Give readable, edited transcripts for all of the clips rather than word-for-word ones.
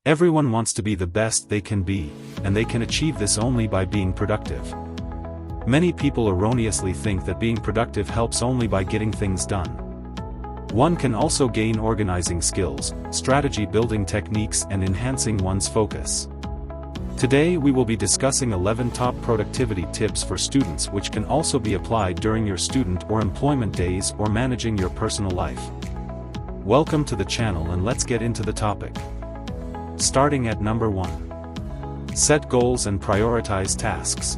Everyone wants to be the best they can be, and they can achieve this only by being productive. Many people erroneously think that being productive helps only by getting things done. One can also gain organizing skills, strategy building techniques, and enhancing one's focus. Today we will be discussing 11 top productivity tips for students which can also be applied during your student or employment days or managing your personal life. Welcome to the channel and let's get into the topic. Starting at number 1. Set goals and prioritize tasks.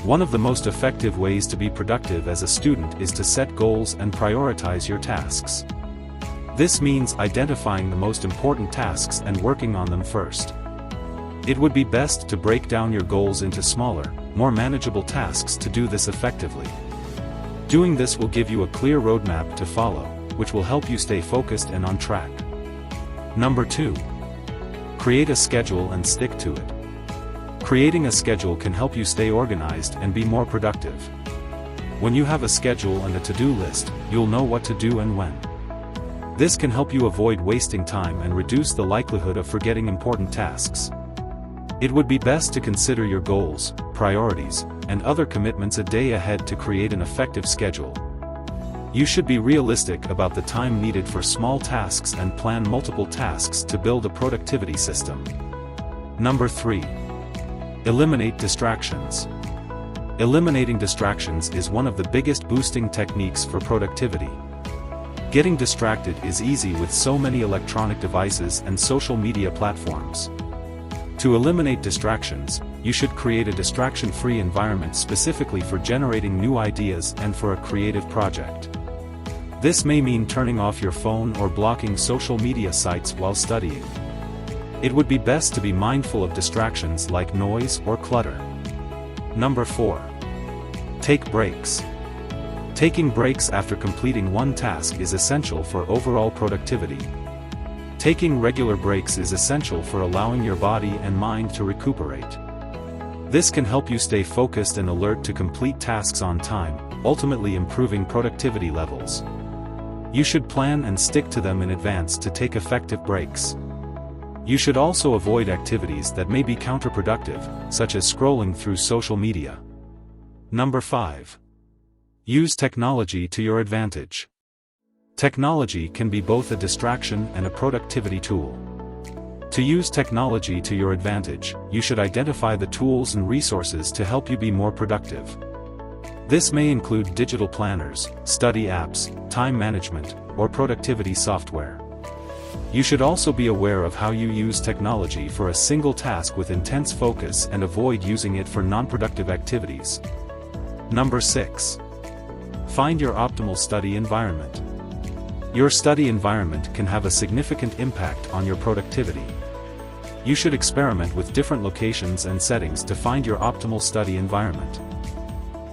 One of the most effective ways to be productive as a student is to set goals and prioritize your tasks. This means identifying the most important tasks and working on them first. It would be best to break down your goals into smaller, more manageable tasks to do this effectively. Doing this will give you a clear roadmap to follow, which will help you stay focused and on track. Number 2. Create a schedule and stick to it. Creating a schedule can help you stay organized and be more productive. When you have a schedule and a to-do list, you'll know what to do and when. This can help you avoid wasting time and reduce the likelihood of forgetting important tasks. It would be best to consider your goals, priorities, and other commitments a day ahead to create an effective schedule. You should be realistic about the time needed for small tasks and plan multiple tasks to build a productivity system. Number 3. Eliminate distractions. Eliminating distractions is one of the biggest boosting techniques for productivity. Getting distracted is easy with so many electronic devices and social media platforms. To eliminate distractions, you should create a distraction-free environment specifically for generating new ideas and for a creative project. This may mean turning off your phone or blocking social media sites while studying. It would be best to be mindful of distractions like noise or clutter. Number 4. Take breaks. Taking breaks after completing one task is essential for overall productivity. Taking regular breaks is essential for allowing your body and mind to recuperate. This can help you stay focused and alert to complete tasks on time, ultimately improving productivity levels. You should plan and stick to them in advance to take effective breaks. You should also avoid activities that may be counterproductive, such as scrolling through social media. Number 5. Use technology to your advantage. Technology can be both a distraction and a productivity tool. To use technology to your advantage, you should identify the tools and resources to help you be more productive. This may include digital planners, study apps, time management, or productivity software. You should also be aware of how you use technology for a single task with intense focus and avoid using it for non-productive activities. Number 6. Find your optimal study environment. Your study environment can have a significant impact on your productivity. You should experiment with different locations and settings to find your optimal study environment.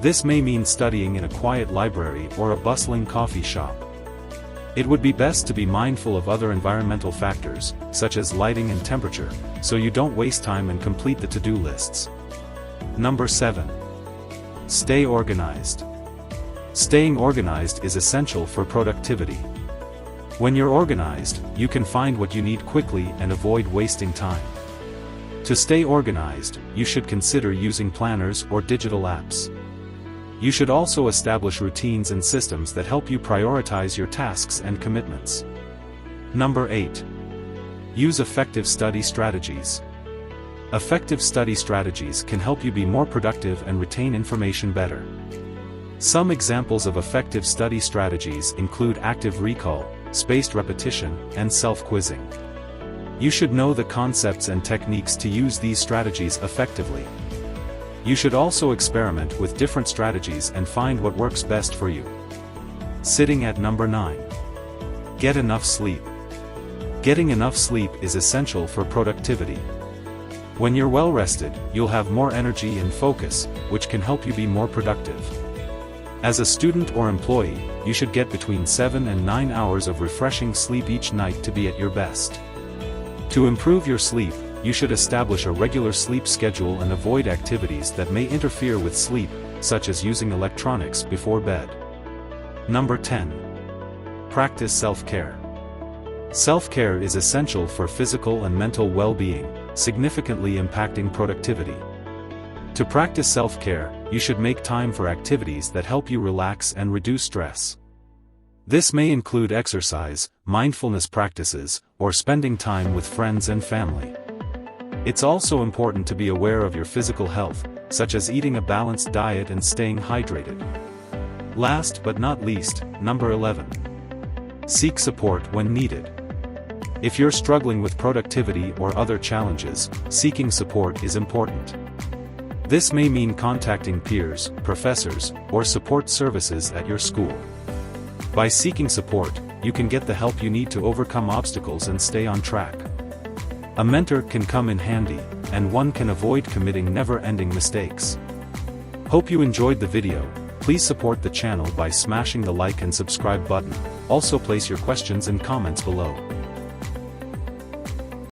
This may mean studying in a quiet library or a bustling coffee shop. It would be best to be mindful of other environmental factors, such as lighting and temperature, so you don't waste time and complete the to-do lists. Number 7. Stay organized. Staying organized is essential for productivity. When you're organized, you can find what you need quickly and avoid wasting time. To stay organized, you should consider using planners or digital apps. You should also establish routines and systems that help you prioritize your tasks and commitments. Number 8. Use effective study strategies. Effective study strategies can help you be more productive and retain information better. Some examples of effective study strategies include active recall, spaced repetition, and self-quizzing. You should know the concepts and techniques to use these strategies effectively. You should also experiment with different strategies and find what works best for you. Sitting at number 9. Get enough sleep. Getting enough sleep is essential for productivity. When you're well rested, you'll have more energy and focus, which can help you be more productive. As a student or employee, you should get between 7 and 9 hours of refreshing sleep each night to be at your best. To improve your sleep, you should establish a regular sleep schedule and avoid activities that may interfere with sleep, such as using electronics before bed. Number 10. Practice self-care. Self-care is essential for physical and mental well-being, significantly impacting productivity. To practice self-care, you should make time for activities that help you relax and reduce stress. This may include exercise, mindfulness practices, or spending time with friends and family. It's also important to be aware of your physical health, such as eating a balanced diet and staying hydrated. Last but not least, number 11. Seek support when needed. If you're struggling with productivity or other challenges, seeking support is important. This may mean contacting peers, professors, or support services at your school. By seeking support, you can get the help you need to overcome obstacles and stay on track. A mentor can come in handy, and one can avoid committing never-ending mistakes. Hope you enjoyed the video. Please support the channel by smashing the like and subscribe button. Also place your questions and comments below.